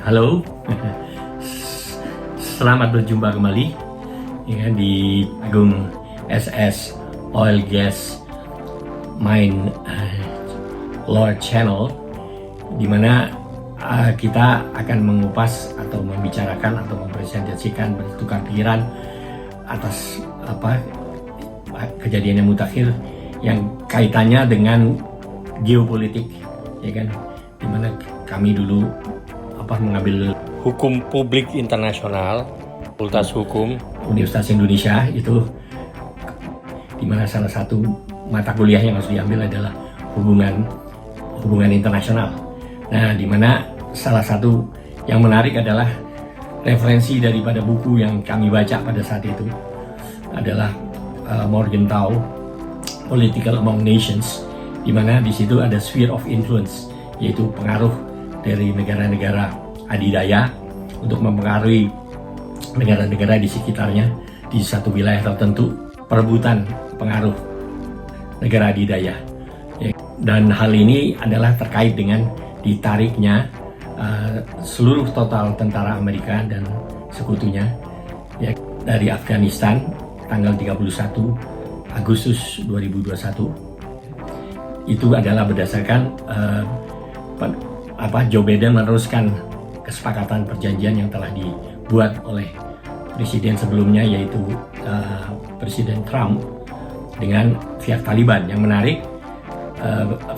Halo, selamat berjumpa kembali ya, di Agung SS Oil Gas Mine Lord Channel, di mana kita akan mengupas atau membicarakan atau mempresentasikan, bertukar pikiran atas kejadian yang mutakhir yang kaitannya dengan geopolitik, ya kan, di mana kami dulu mengambil Hukum Publik Internasional, Fakultas Hukum Universitas Indonesia, itu di mana salah satu mata kuliah yang harus diambil adalah hubungan internasional. Nah, di mana salah satu yang menarik adalah referensi daripada buku yang kami baca pada saat itu adalah Morgenthau, Political Among Nations, di mana di situ ada sphere of influence, yaitu pengaruh dari negara-negara adidaya untuk mempengaruhi negara-negara di sekitarnya di satu wilayah tertentu, perebutan pengaruh negara adidaya. Dan hal ini adalah terkait dengan ditariknya seluruh total tentara Amerika dan sekutunya ya, dari Afghanistan tanggal 31 Agustus 2021. Itu adalah berdasarkan Joe Biden meneruskan kesepakatan perjanjian yang telah dibuat oleh presiden sebelumnya, yaitu Presiden Trump dengan pihak Taliban. Yang menarik,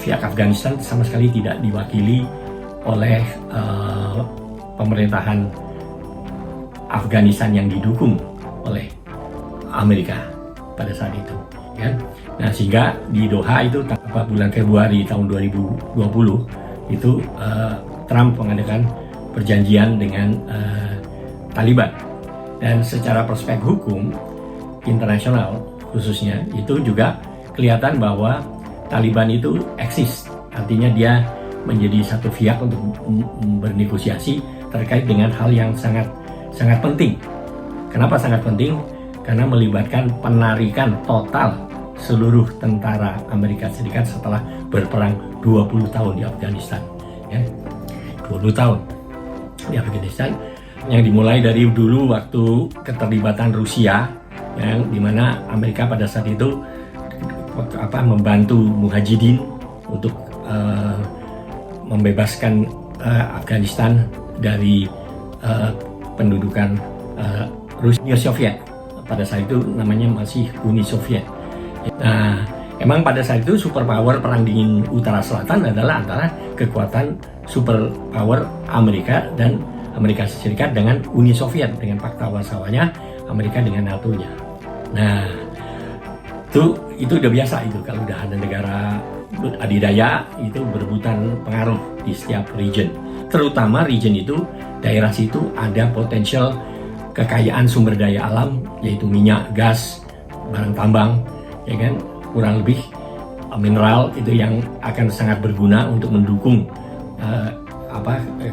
pihak Afghanistan sama sekali tidak diwakili oleh pemerintahan Afghanistan yang didukung oleh Amerika pada saat itu, ya. Nah, sehingga di Doha itu bulan Februari tahun 2020 itu Trump mengadakan perjanjian dengan Taliban. Dan secara perspektif hukum internasional khususnya, itu juga kelihatan bahwa Taliban itu eksis, artinya dia menjadi satu pihak untuk bernegosiasi terkait dengan hal yang sangat penting. Kenapa sangat penting? Karena melibatkan penarikan total seluruh tentara Amerika Serikat setelah berperang 20 tahun di Afghanistan, ya. 20 tahun di Afghanistan, yang dimulai dari dulu waktu keterlibatan Rusia, yang dimana Amerika pada saat itu membantu Mujahidin untuk membebaskan Afghanistan dari pendudukan Rusia Soviet. Pada saat itu namanya masih Uni Soviet. Nah, emang pada saat itu superpower perang dingin utara selatan adalah antara kekuatan superpower Amerika dan Amerika Serikat dengan Uni Soviet, dengan Pakta Warsawanya, Amerika dengan NATO-nya. Nah, itu udah biasa itu kalau udah ada negara adidaya itu berebutan pengaruh di setiap region. Terutama region itu, daerah situ ada potensial kekayaan sumber daya alam, yaitu minyak, gas, barang tambang, ya kan, kurang lebih mineral itu yang akan sangat berguna untuk mendukung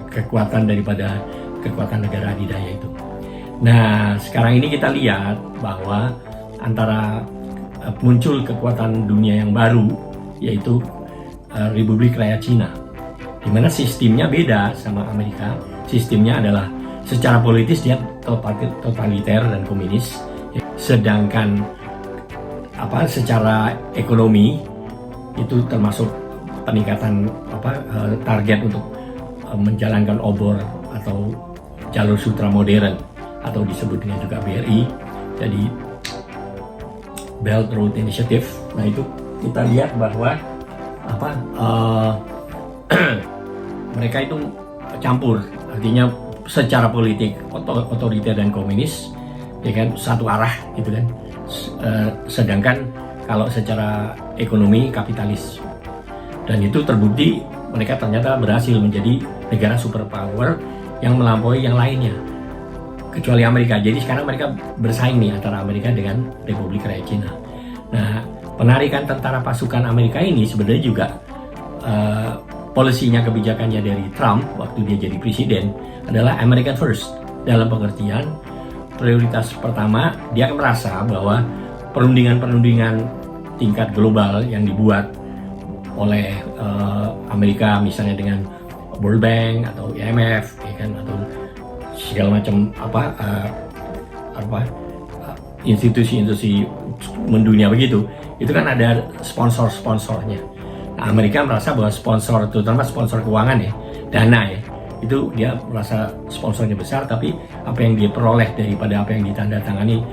kekuatan daripada kekuatan negara adidaya itu. Nah, sekarang ini kita lihat bahwa antara muncul kekuatan dunia yang baru, yaitu Republik Rakyat Cina, di mana sistemnya beda sama Amerika. Sistemnya adalah secara politis dia totaliter dan komunis, sedangkan secara ekonomi itu termasuk peningkatan target untuk menjalankan obor atau jalur sutra modern atau disebut dengan juga BRI, jadi Belt Road Initiative. Nah, itu kita lihat bahwa mereka itu campur, artinya secara politik otoriter dan komunis, ya kan, satu arah gitu kan. Sedangkan kalau secara ekonomi kapitalis, dan itu terbukti mereka ternyata berhasil menjadi negara superpower yang melampaui yang lainnya kecuali Amerika. Jadi sekarang mereka bersaing nih antara Amerika dengan Republik Rakyat Cina. Nah, penarikan tentara pasukan Amerika ini sebenarnya juga polisinya, kebijakannya dari Trump waktu dia jadi presiden adalah American First, dalam pengertian prioritas pertama dia merasa bahwa perundingan-perundingan tingkat global yang dibuat oleh Amerika, misalnya dengan World Bank atau IMF, ya kan, atau segala macam institusi-institusi mendunia begitu, itu kan ada sponsor-sponsornya. Nah, Amerika merasa bahwa sponsor, terutama sponsor keuangan ya, dana ya, itu dia merasa sponsornya besar, tapi apa yang dia peroleh daripada apa yang ditandatangani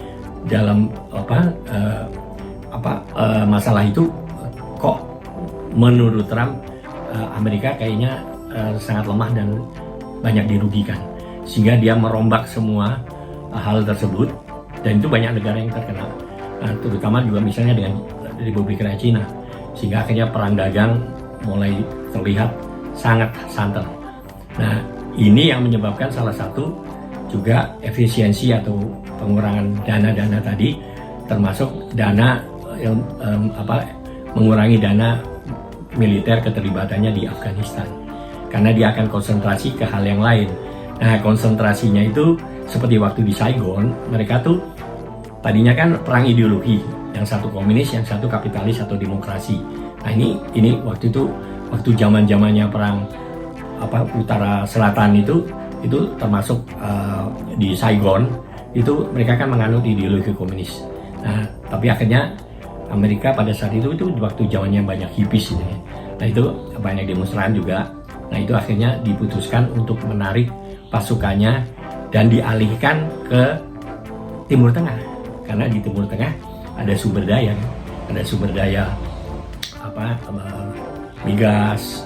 dalam masalah itu kok menurut Trump Amerika kayaknya sangat lemah dan banyak dirugikan, sehingga dia merombak semua hal tersebut, dan itu banyak negara yang terkena, terutama juga misalnya dengan Republik Rakyat Cina, sehingga akhirnya perang dagang mulai terlihat sangat santer. Nah, ini yang menyebabkan salah satu juga efisiensi atau pengurangan dana-dana tadi, termasuk dana mengurangi dana militer keterlibatannya di Afghanistan, karena dia akan konsentrasi ke hal yang lain. Nah, konsentrasinya itu seperti waktu di Saigon, mereka tuh tadinya kan perang ideologi, yang satu komunis, yang satu kapitalis atau demokrasi. Nah, ini waktu itu, waktu zamannya perang utara selatan itu termasuk di Saigon, itu mereka kan menganut ideologi komunis. Nah, tapi akhirnya Amerika pada saat itu waktu zamannya banyak hippies gitu ya. Nah, itu banyak demonstran juga. Nah, itu akhirnya diputuskan untuk menarik pasukannya dan dialihkan ke Timur Tengah, karena di Timur Tengah ada sumber daya, migas,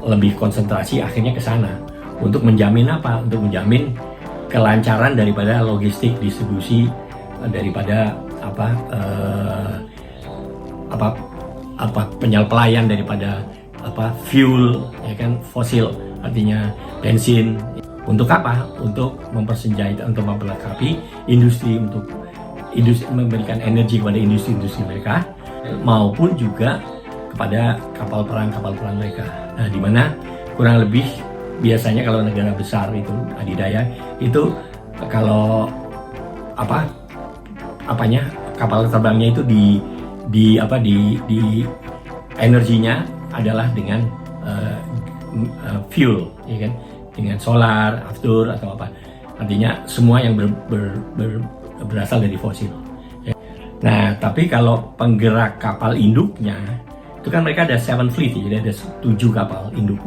lebih konsentrasi akhirnya ke sana untuk menjamin apa? Untuk menjamin kelancaran daripada logistik distribusi daripada pelayan daripada fuel, ya kan, fosil, artinya bensin. Untuk apa? Untuk mempersenjatai, untuk memperlengkapi industri, untuk memberikan energi kepada industri-industri mereka, maupun juga kepada kapal perang mereka. Nah, di mana kurang lebih biasanya kalau negara besar itu adidaya itu, kalau kapal terbangnya itu di energinya adalah dengan fuel, ya kan, dengan solar, aftur atau apa. Artinya semua yang berasal dari fosil. Nah, tapi kalau penggerak kapal induknya itu kan mereka ada 7 fleet, jadi ada 7 kapal induk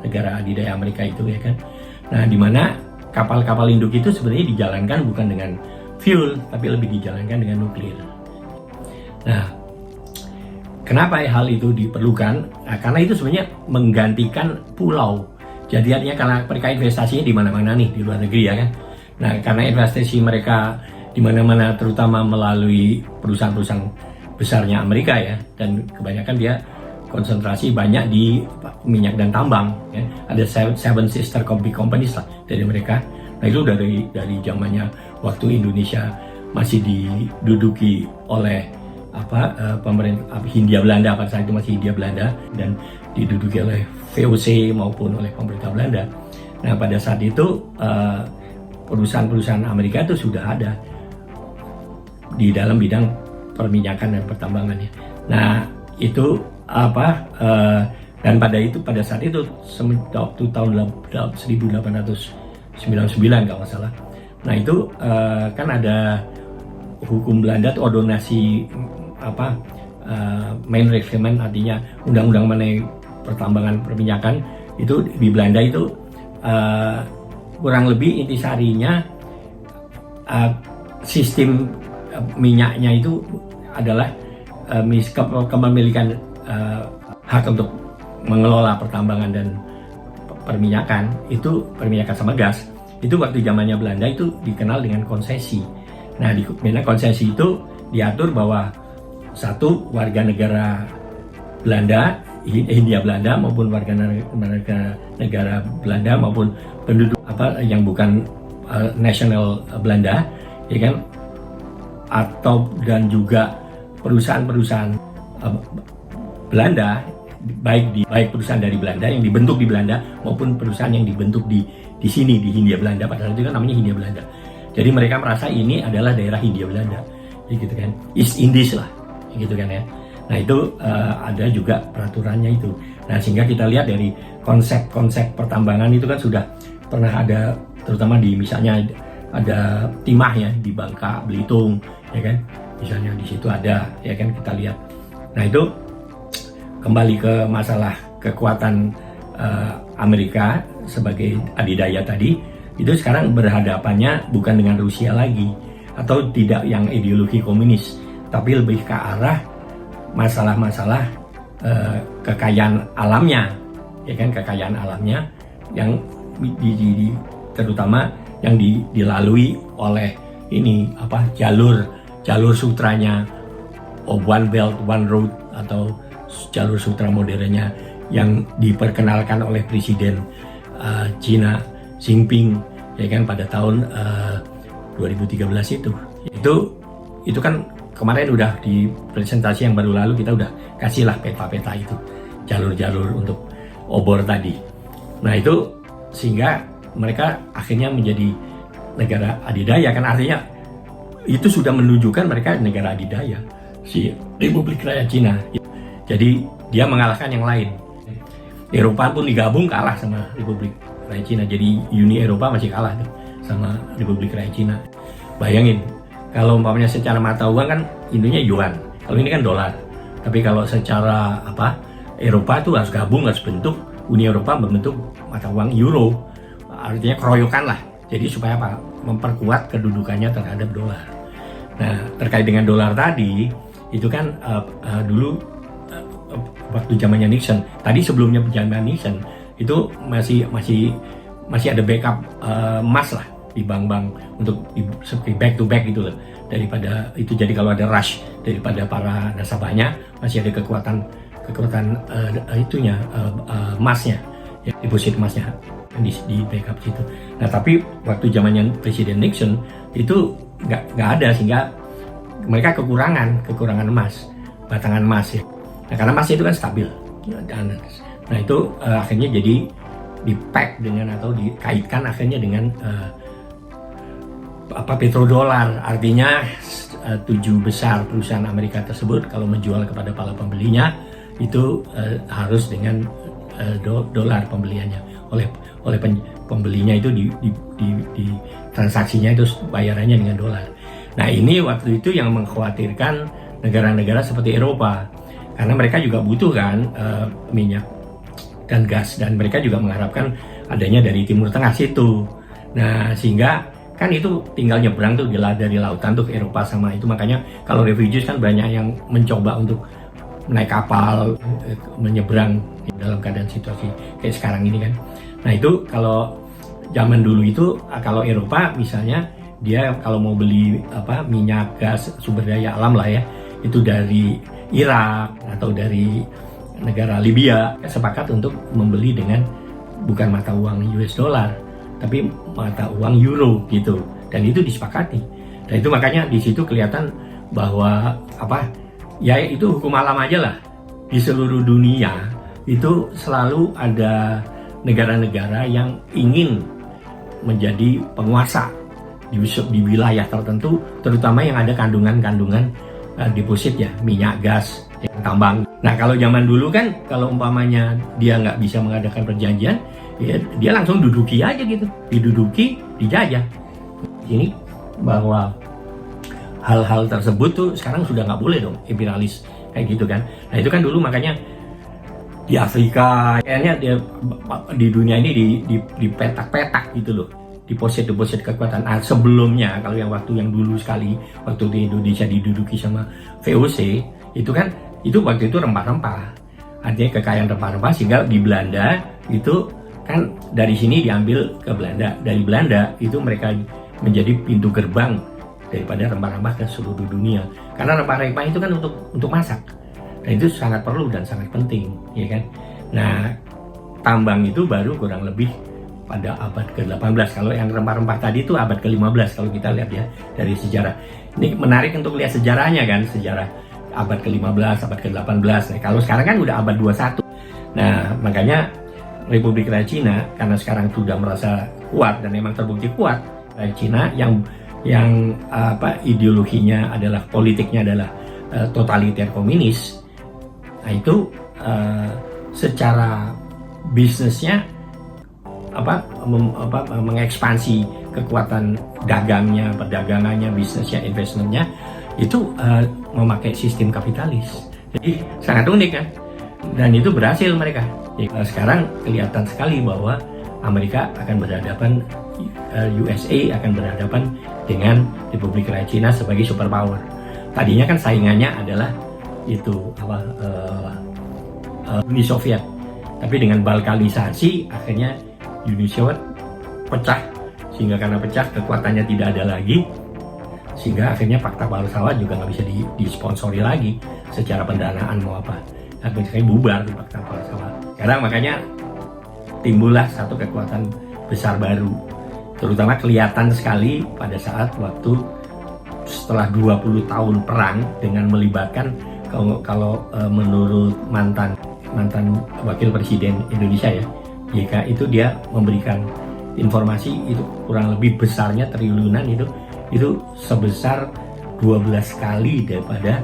negara adidaya Amerika itu, ya kan. Nah, di mana kapal-kapal induk itu sebenarnya dijalankan bukan dengan fuel, tapi lebih dijalankan dengan nuklir. Nah, kenapa hal itu diperlukan? Nah, karena itu sebenarnya menggantikan pulau. Jadi artinya karena mereka investasinya di mana-mana nih di luar negeri, ya kan. Nah, karena investasi mereka di mana-mana, terutama melalui perusahaan-perusahaan besarnya Amerika, ya, dan kebanyakan dia konsentrasi banyak di minyak dan tambang, ya. Ada 7 sister companies lah dari mereka. Nah, itu dari zamannya waktu Indonesia masih diduduki oleh pemerintah Hindia Belanda, pada saat itu masih Hindia Belanda, dan diduduki oleh VOC maupun oleh pemerintah Belanda. Nah, pada saat itu perusahaan-perusahaan Amerika itu sudah ada di dalam bidang perminyakan dan pertambangannya. Nah, itu dan pada saat itu waktu tahun 1899 kalau nggak salah. Nah, itu kan ada hukum Belanda tuh ordonasi main reglement, artinya undang-undang mengenai pertambangan perminyakan itu di Belanda itu kurang lebih intisarinya sistem minyaknya itu adalah kepemilikan hak untuk mengelola pertambangan dan perminyakan sama gas itu waktu zamannya Belanda itu dikenal dengan konsesi. Nah, di mana konsesi itu diatur bahwa satu warga negara Belanda, Hindia Belanda, maupun warga negara Belanda maupun penduduk yang bukan nasional Belanda, ya kan, dan juga perusahaan-perusahaan Belanda, baik perusahaan dari Belanda yang dibentuk di Belanda maupun perusahaan yang dibentuk di sini di Hindia Belanda, pada saat itu kan namanya Hindia Belanda. Jadi mereka merasa ini adalah daerah Hindia Belanda, gitu kan, East Indies lah, gitu kan, ya. Nah itu ada juga peraturannya itu. Nah sehingga kita lihat dari konsep-konsep pertambangan itu kan sudah pernah ada, terutama di misalnya ada timah ya di Bangka, Belitung, ya kan, misalnya di situ ada, ya kan, kita lihat. Nah itu kembali ke masalah kekuatan Amerika sebagai adidaya tadi, itu sekarang berhadapannya bukan dengan Rusia lagi, atau tidak yang ideologi komunis, tapi lebih ke arah masalah-masalah kekayaan alamnya, ya kan, kekayaan alamnya yang terutama yang dilalui oleh ini jalur sutranya, One Belt One Road atau jalur sutra modernnya yang diperkenalkan oleh Presiden Cina Xi Jinping, ya kan, pada tahun 2013 itu kan kemarin udah di presentasi yang baru lalu kita udah kasihlah peta-peta itu, jalur-jalur untuk obor tadi. Nah itu sehingga mereka akhirnya menjadi negara adidaya, kan artinya itu sudah menunjukkan mereka negara adidaya, si Republik Rakyat Cina. Jadi dia mengalahkan yang lain. Eropa pun digabung kalah sama Republik Rakyat Cina, jadi Uni Eropa masih kalah tuh sama Republik Rakyat Cina. Bayangin kalau umpamanya secara mata uang kan intinya yuan, kalau ini kan dolar. Tapi kalau secara Eropa itu harus gabung, harus bentuk Uni Eropa membentuk mata uang euro, artinya keroyokan lah. Jadi supaya memperkuat kedudukannya terhadap dolar. Nah terkait dengan dolar tadi itu kan dulu waktu zamannya Nixon, tadi sebelumnya zaman Nixon itu masih ada backup emas lah di bank-bank untuk back to back gitu loh, daripada itu. Jadi kalau ada rush daripada para nasabahnya, masih ada kekuatan emasnya, ya, deposit emasnya di backup situ. Nah tapi waktu zamannya Presiden Nixon itu nggak ada, sehingga mereka kekurangan emas, batangan emas ya. Nah karena emas itu kan stabil. Nah itu akhirnya jadi di-pack dengan atau dikaitkan akhirnya dengan petrodolar. Artinya 7 besar perusahaan Amerika tersebut kalau menjual kepada para pembelinya itu harus dengan dolar pembeliannya, oleh pembelinya itu di transaksinya itu bayarannya dengan dolar. Nah ini waktu itu yang mengkhawatirkan negara-negara seperti Eropa, karena mereka juga butuh kan minyak dan gas, dan mereka juga mengharapkan adanya dari Timur Tengah situ. Nah sehingga kan itu tinggal nyebrang tuh dari lautan tuh ke Eropa sama itu. Makanya kalau refugees kan banyak yang mencoba untuk naik kapal menyeberang dalam keadaan situasi kayak sekarang ini kan. Nah itu kalau zaman dulu itu, kalau Eropa misalnya dia kalau mau beli minyak, gas, sumber daya alam lah ya, itu dari Irak atau dari negara Libya, sepakat untuk membeli dengan bukan mata uang US dollar tapi mata uang euro gitu, dan itu disepakati. Dan itu makanya di situ kelihatan bahwa ya itu hukum alam aja lah, di seluruh dunia itu selalu ada negara-negara yang ingin menjadi penguasa di wilayah tertentu, terutama yang ada kandungan-kandungan deposit ya, minyak, gas, tambang. Nah kalau zaman dulu kan kalau umpamanya dia nggak bisa mengadakan perjanjian, ya, dia langsung duduki aja gitu, diduduki, dijajah. Ini bahwa hal-hal tersebut tuh sekarang sudah nggak boleh dong, imperialis kayak gitu kan. Nah itu kan dulu makanya di Afrika, kayaknya dia di dunia ini di petak-petak gitu loh, deposit kekuatan. Sebelumnya kalau yang dulu sekali waktu di Indonesia diduduki sama VOC itu kan, itu waktu itu rempah-rempah, artinya kekayaan rempah-rempah, sehingga di Belanda itu kan dari sini diambil ke Belanda, dari Belanda itu mereka menjadi pintu gerbang daripada rempah-rempah ke seluruh dunia, karena rempah-rempah itu kan untuk masak, dan itu sangat perlu dan sangat penting, ya kan. Nah tambang itu baru kurang lebih pada abad ke-18. Kalau yang rempah-rempah tadi itu abad ke-15 kalau kita lihat ya dari sejarah. Ini menarik untuk lihat sejarahnya kan, sejarah abad ke-15, abad ke-18. Nah, kalau sekarang kan udah abad 21. Nah, makanya Republik Rakyat Cina karena sekarang sudah merasa kuat dan memang terbukti kuat, Rakyat Cina yang ideologinya adalah, politiknya adalah totaliter komunis, Nah itu secara bisnisnya mengekspansi kekuatan dagangnya, perdagangannya, bisnisnya, investmentnya itu memakai sistem kapitalis. Jadi sangat unik kan, dan itu berhasil mereka. Jadi, sekarang kelihatan sekali bahwa Amerika akan berhadapan, USA akan berhadapan dengan Republik Rakyat Cina sebagai superpower. Tadinya kan saingannya adalah itu Uni Soviet, tapi dengan balkanisasi akhirnya Uni Soviet pecah, sehingga karena pecah kekuatannya tidak ada lagi, sehingga akhirnya Fakta Warsawa juga nggak bisa disponsori lagi secara pendanaan mau apa, akhirnya bubar di Fakta Warsawa. Sekarang makanya timbullah satu kekuatan besar baru, terutama kelihatan sekali pada saat waktu setelah 20 tahun perang dengan melibatkan, kalau menurut mantan wakil presiden Indonesia ya, JK, itu dia memberikan informasi itu kurang lebih besarnya triliunan itu sebesar 12 kali daripada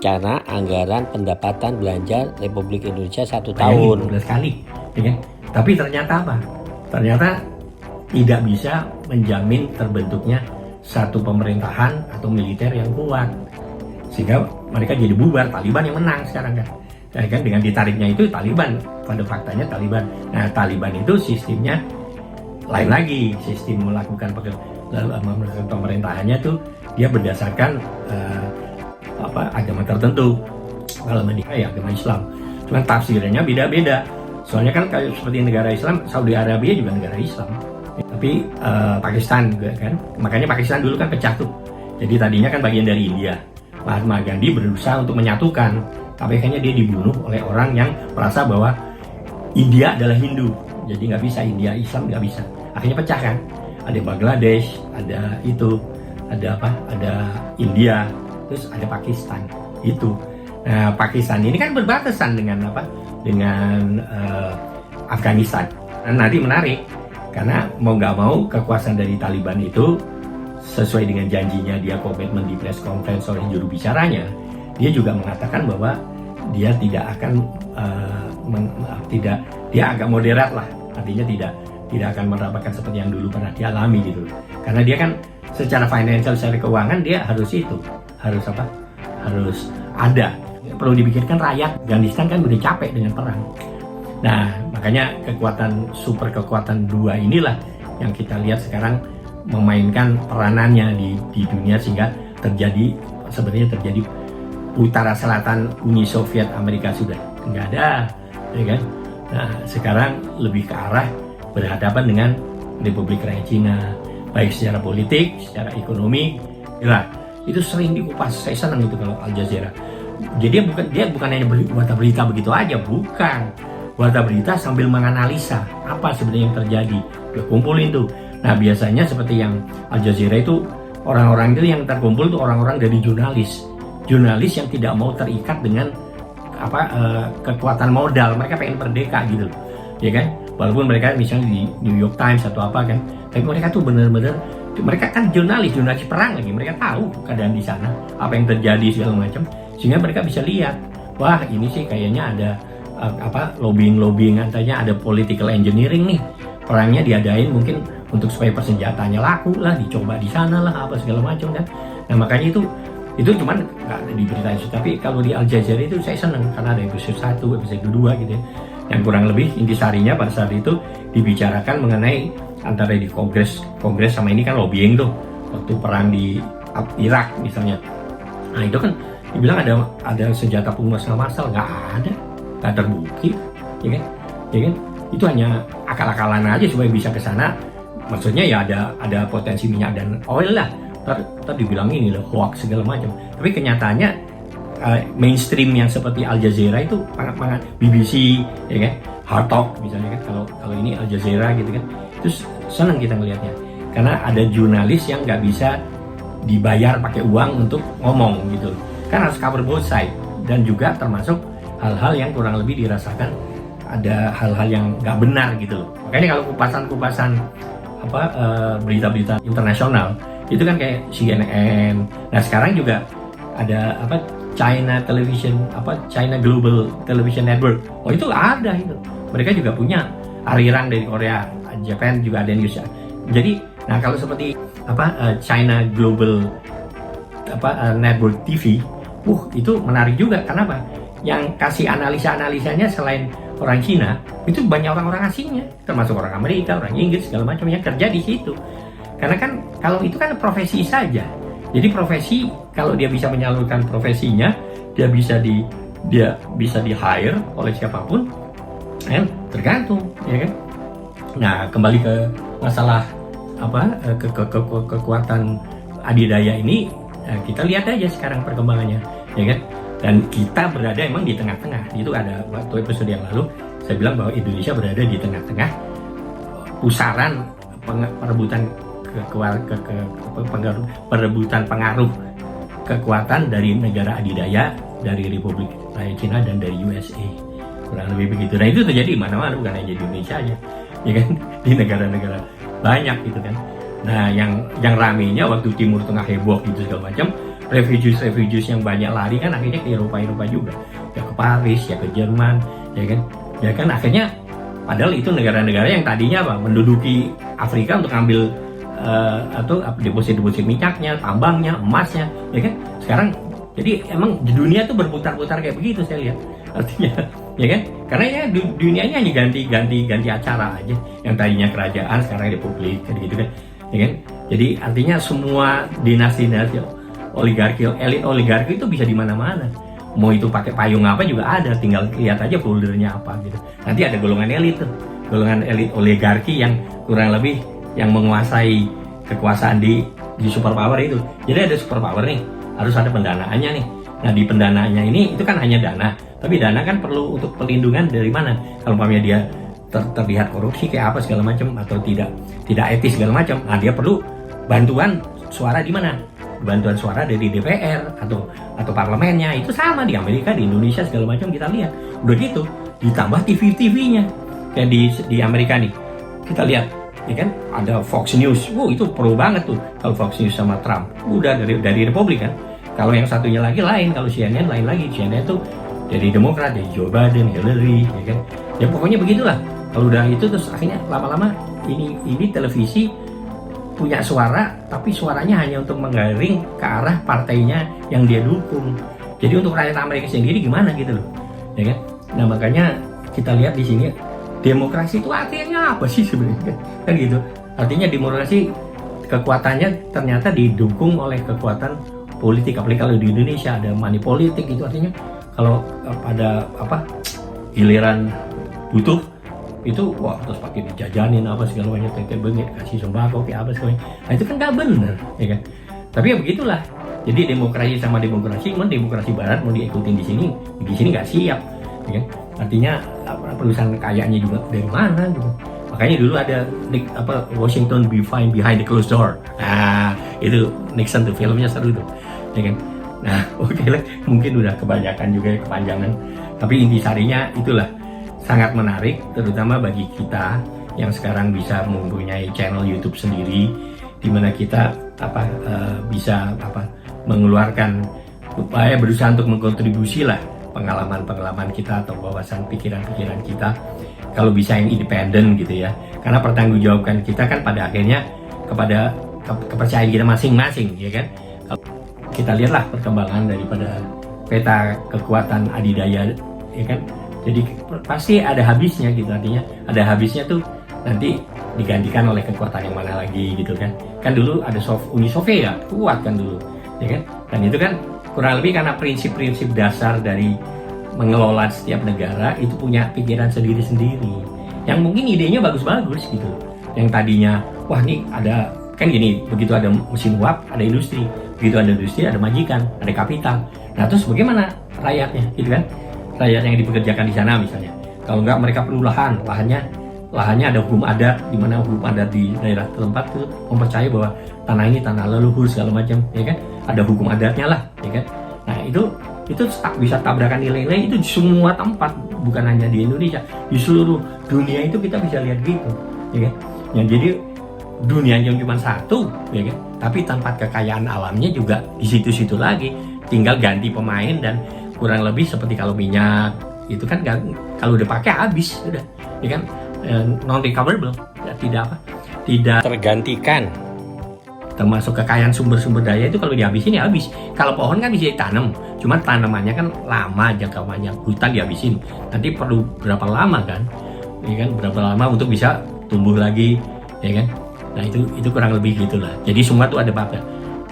karena anggaran pendapatan belanja Republik Indonesia 1 tahun. 12 kali, ya kan? Tapi ternyata apa? Ternyata tidak bisa menjamin terbentuknya satu pemerintahan atau militer yang kuat, sehingga mereka jadi bubar. Taliban yang menang sekarang kan, ya kan, dengan ditariknya itu Taliban, pada faktanya Taliban. Nah, Taliban itu sistemnya lain lagi, sistem melakukan pemerintahannya tuh dia berdasarkan agama tertentu. Kalau mereka ya agama Islam, cuman tafsirannya beda-beda. Soalnya kan kayak seperti negara Islam, Saudi Arabia juga negara Islam, tapi Pakistan juga kan, makanya Pakistan dulu kan pecah tuh. Jadi tadinya kan bagian dari India. Mahatma Gandhi berusaha untuk menyatukan, tapi akhirnya dia dibunuh oleh orang yang merasa bahwa India adalah Hindu, jadi nggak bisa, India Islam nggak bisa. Akhirnya pecah kan, ada Bangladesh, ada India, terus ada Pakistan itu. Nah, Pakistan ini kan berbatasan dengan Afghanistan. Nah, nanti menarik karena mau nggak mau kekuasaan dari Taliban itu sesuai dengan janjinya, dia komitmen di press conference oleh juru bicaranya, dia juga mengatakan bahwa dia tidak akan dia agak moderat lah, artinya tidak akan mendapatkan seperti yang dulu pernah dialami gitu. Karena dia kan secara financial, secara keuangan dia harus ada. Perlu dipikirkan rakyat Afghanistan kan udah capek dengan perang. Nah, makanya super kekuatan dua inilah yang kita lihat sekarang memainkan peranannya di dunia, sehingga sebenarnya terjadi utara selatan Uni Soviet Amerika sudah nggak ada, ya kan? Nah, sekarang lebih ke arah berhadapan dengan Republik Rakyat Cina, baik secara politik, secara ekonomi. Ya, itu sering dikupas. Saya senang itu kalau Al Jazeera. Jadi dia bukan hanya buat berita begitu aja, bukan. Buat berita sambil menganalisa apa sebenarnya yang terjadi. Dia kumpulin tuh. Nah, biasanya seperti yang Al Jazeera itu, orang-orang itu yang terkumpul itu orang-orang dari jurnalis yang tidak mau terikat dengan kekuatan modal. Mereka pengen merdeka gitu, ya kan? Walaupun mereka misalnya di New York Times atau apa kan, tapi mereka tuh benar-benar, mereka kan jurnalis perang lagi, mereka tahu keadaan di sana, apa yang terjadi segala macam, sehingga mereka bisa lihat, wah ini sih kayaknya ada lobbying katanya ada political engineering nih, perangnya diadain mungkin untuk supaya persenjataannya laku lah, dicoba di sana lah, apa segala macam kan. Nah, makanya itu cuman nggak diberitain, tapi kalau di Al Jazeera itu saya senang karena ada episode 1, episode 2 gitu ya, yang kurang lebih intisarinya pada saat itu dibicarakan mengenai antara di Kongres sama ini kan lobbying tuh waktu perang di Irak misalnya. Nah, itu kan dibilang ada senjata pemusnah massal, nggak terbukti, ya kan? Itu hanya akal-akalan aja supaya bisa ke sana. Maksudnya ya ada potensi minyak dan oil lah. Ntar dibilang ini loh hoax segala macam. Tapi kenyataannya mainstream yang seperti Al Jazeera itu sangat BBC, ya kan? Hard Talk misalnya kan, kalau ini Al Jazeera gitu kan. Terus senang kita ngelihatnya karena ada jurnalis yang nggak bisa dibayar pakai uang untuk ngomong gitu, kan harus cover both side, dan juga termasuk hal-hal yang kurang lebih dirasakan ada hal-hal yang nggak benar gitu loh. Makanya kalau kupasan berita-berita internasional itu kan kayak CNN. Nah, sekarang juga ada China Television, China Global Television Network. Oh itu ada itu. Mereka juga punya aliran dari Korea, Japan juga ada news. Jadi, nah kalau seperti China Global Network TV, itu menarik juga. Kenapa? Yang kasih analisa-analisanya selain orang Cina, itu banyak orang-orang asingnya, termasuk orang Amerika, orang Inggris, segala macam yang kerja di situ. Karena kan kalau itu kan profesi saja. Jadi profesi, kalau dia bisa menyalurkan profesinya, dia bisa di hire oleh siapapun, tergantung, ya kan? Nah, kembali ke masalah kekuatan adidaya ini, kita lihat aja sekarang perkembangannya, ya kan? Dan kita berada emang di tengah-tengah. Itu ada waktu episode yang lalu saya bilang bahwa Indonesia berada di tengah-tengah pusaran perebutan perebutan pengaruh kekuatan dari negara adidaya, dari Republik Rakyat Cina dan dari USA, kurang lebih begitu. Nah itu terjadi mana-mana, bukan hanya di Indonesia aja, ya kan, di negara-negara banyak gitu kan. Nah yang ramenya waktu Timur Tengah heboh gitu segala macam, refugees yang banyak lari kan akhirnya ke Eropa juga, ya ke Paris, ya ke Jerman, ya kan akhirnya, padahal itu negara-negara yang tadinya menduduki Afrika untuk ambil atau deposit minyaknya, tambangnya, emasnya, ya kan. Sekarang jadi emang di dunia tuh berputar-putar kayak begitu saya lihat, artinya, ya kan. Karena ya dunianya hanya ganti acara aja. Yang tadinya kerajaan sekarang republik, gitu kan, ya kan. Jadi artinya semua dinasti-dinasti, elit oligarki itu bisa di mana-mana. Mau itu pakai payung apa juga ada, tinggal lihat aja foldernya apa gitu. Nanti ada golongan elit tuh, golongan elit oligarki yang kurang lebih yang menguasai kekuasaan di superpower itu. Jadi ada superpower nih, harus ada pendanaannya nih. Nah di pendanaannya ini itu kan hanya dana, tapi dana kan perlu untuk pelindungan dari mana? Kalau umpamanya dia terlihat korupsi kayak apa segala macam, atau tidak etis segala macam, nah dia perlu bantuan suara di mana? Bantuan suara dari DPR atau parlemennya. Itu sama di Amerika, di Indonesia segala macam kita lihat. Udah gitu ditambah TV-nya kayak di Amerika nih, kita lihat, ya kan, ada Fox News. Itu pro banget tuh kalau Fox News sama Trump. Udah dari Republik kan. Kalau yang satunya lagi lain, kalau CNN lain lagi. CNN tuh dari Demokrat, dari Joe Biden, Hillary, ya kan. Ya pokoknya begitulah. Kalau udah itu terus akhirnya lama-lama ini televisi punya suara, tapi suaranya hanya untuk menggaring ke arah partainya yang dia dukung. Jadi untuk rakyat Amerika sendiri gimana gitu loh, ya kan? Nah makanya kita lihat di sini, demokrasi itu artinya apa sih sebenarnya? Kan gitu. Artinya demokrasi kekuatannya ternyata didukung oleh kekuatan politik. Apalagi kalau di Indonesia ada money politik, itu artinya kalau ada giliran butuh itu terus pakai dijajanin apa segala macam, tete bengit, kasih sembako kayak apa segala macam. Nah itu kan nggak bener, ya kan. Tapi ya begitulah. Jadi demokrasi sama demokrasi barat mau diikutin di sini nggak siap, ya kan. Artinya perusahaan kayaknya juga dari mana gitu. Makanya dulu ada Washington be fine behind the closed door. Nah itu Nixon tuh, filmnya seru tuh, ya kan. Nah oke lah, mungkin udah kebanyakan juga kepanjangan. Tapi intisarinya itulah, sangat menarik, terutama bagi kita yang sekarang bisa mempunyai channel YouTube sendiri, di mana kita bisa mengeluarkan upaya berusaha untuk mengkontribusi lah pengalaman kita atau wawasan pikiran-pikiran kita, kalau bisa yang independen gitu ya. Karena pertanggungjawaban kita kan pada akhirnya kepada kepercayaan kita masing-masing, ya kan. Kita lihatlah perkembangan daripada peta kekuatan adidaya, ya kan. Jadi pasti ada habisnya gitu, artinya ada habisnya tuh nanti digantikan oleh kekuatan yang mana lagi gitu kan. Kan dulu ada Uni Soviet ya, kuat kan dulu, ya kan. Dan itu kan kurang lebih karena prinsip-prinsip dasar dari mengelola setiap negara itu punya pikiran sendiri-sendiri. Yang mungkin idenya bagus-bagus gitu. Yang tadinya, wah nih ada, kan gini, begitu ada mesin uap, ada industri. Begitu ada industri, ada majikan, ada kapital. Nah terus bagaimana rakyatnya gitu kan? Rakyat yang dipekerjakan di sana misalnya. Kalau enggak mereka perlu lahannya ada hukum adat, di mana hukum adat di daerah tempat itu mempercayai bahwa tanah ini tanah leluhur segala macam, ya kan? Ada hukum adatnya lah, ya kan? Nah itu bisa tabrakan nilai-nilai itu di semua tempat, bukan hanya di Indonesia, di seluruh dunia itu kita bisa lihat gitu, ya kan? Yang jadi dunia yang cuma satu, ya kan? Tapi tempat kekayaan alamnya juga di situ-situ lagi. tinggal ganti pemain dan kurang lebih seperti kalau minyak itu kan kalau udah pakai habis udah, ya kan, non recoverable, ya, tidak tergantikan. termasuk kekayaan sumber-sumber daya itu kalau dihabisin ya habis. Kalau pohon kan bisa ditanam, cuma tanamannya kan lama jangka panjang. Hutan dihabisin, nanti perlu berapa lama kan, ya kan, berapa lama untuk bisa tumbuh lagi, ya kan. Nah itu kurang lebih gitulah. Jadi semua tuh ada apa?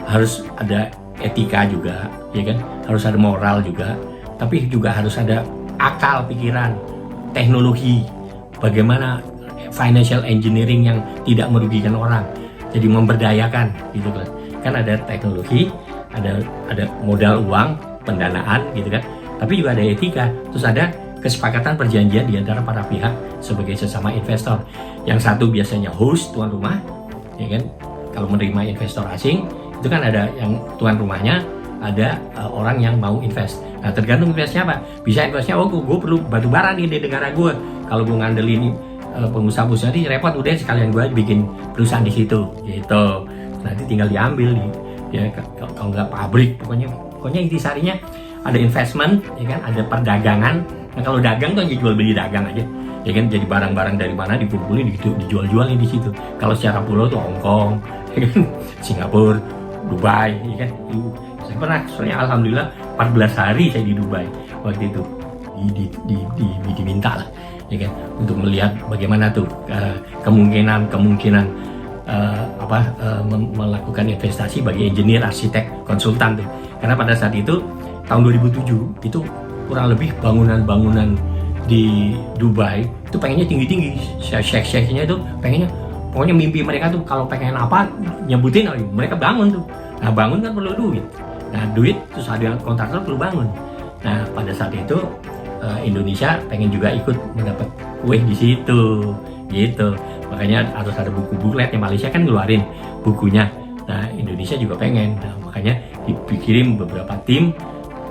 Harus ada etika juga, ya kan, harus ada moral juga, tapi juga harus ada akal pikiran, teknologi, bagaimana financial engineering yang tidak merugikan orang. Jadi memberdayakan gitu kan ada teknologi, ada modal uang, pendanaan gitu kan, tapi juga ada etika, terus ada kesepakatan perjanjian di antara para pihak sebagai sesama investor. Yang satu biasanya host, tuan rumah, ya kan, kalau menerima investor asing itu kan ada yang tuan rumahnya, ada orang yang mau invest. Nah tergantung investnya apa, bisa investnya gue perlu batu bara nih di negara gue, kalau gue ngandelin pengusaha-pengusaha ini repot, udah sekalian gue bikin perusahaan di situ gitu, nanti tinggal diambil ya, kalau nggak pabrik, pokoknya intisarinya ada investment, ya kan, ada perdagangan. Nah kalau dagang tuh jual beli dagang aja, ya kan, jadi barang-barang dari mana dikumpulin gitu, dijual-jualin di situ. Kalau secara pulau tuh Hong Kong, ya kan, Singapura, Dubai, ya kan. Saya pernah, soalnya alhamdulillah 14 hari saya di Dubai waktu itu, diminta lah, ya kan, untuk melihat bagaimana tuh kemungkinan melakukan investasi bagi engineer, arsitek, konsultan tuh. Karena pada saat itu tahun 2007 itu kurang lebih bangunan-bangunan di Dubai itu pengennya tinggi-tinggi, syekh-syekhnya itu pengennya, pokoknya mimpi mereka tuh kalau pengen apa nyebutin, mereka bangun tuh. Nah bangun kan perlu duit, nah duit terus ada kontraktor perlu bangun. Nah pada saat itu Indonesia pengen juga ikut mendapat kue di situ gitu, makanya harus ada buku buklet yang Malaysia kan ngeluarin bukunya. Nah Indonesia juga pengen, nah, makanya dipikirin beberapa tim,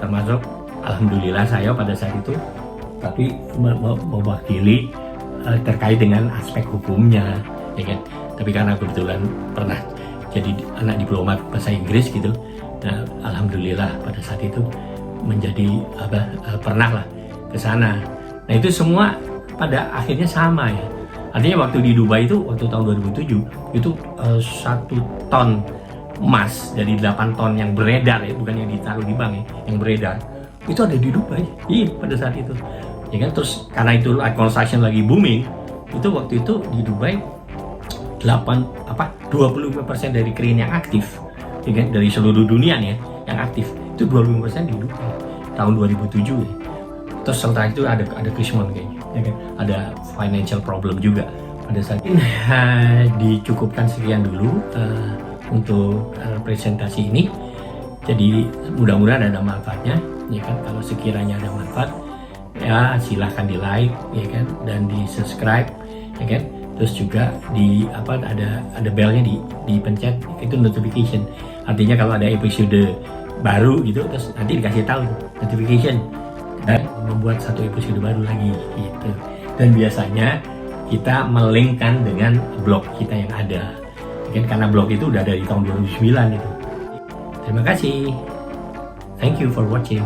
termasuk alhamdulillah saya pada saat itu, tapi mewakili terkait dengan aspek hukumnya, ya kan. Tapi karena kebetulan pernah jadi anak diplomat bahasa Inggris gitu, nah alhamdulillah pada saat itu menjadi pernah lah ke sana. Nah itu semua pada akhirnya sama ya. Artinya waktu di Dubai itu, waktu tahun 2007 itu 1 ton emas dari 8 ton yang beredar ya, bukan yang ditaruh di bank ya, yang beredar itu ada di Dubai. Iya pada saat itu, ya kan. Terus karena itu construction lagi booming, itu waktu itu di Dubai 25% dari crane yang aktif, ya kan, dari seluruh dunia nih ya, yang aktif itu 25% di Dubai tahun 2007 ya. Terus setelah itu ada Krismon kayaknya, ya kan? Ada financial problem juga pada saat ini. Dicukupkan sekian dulu untuk presentasi ini. Jadi mudah-mudahan ada manfaatnya, ya kan. Kalau sekiranya ada manfaat, ya silahkan di like, ya kan, dan di subscribe, ya kan. Terus juga ada belnya dipencet, itu notification. Artinya kalau ada episode baru gitu, terus nanti dikasih tahu notification dan membuat satu episode baru lagi gitu. Dan biasanya kita melinkkan dengan blog kita yang ada, mungkin karena blog itu udah dari tahun 2009 itu. Terima kasih, thank you for watching.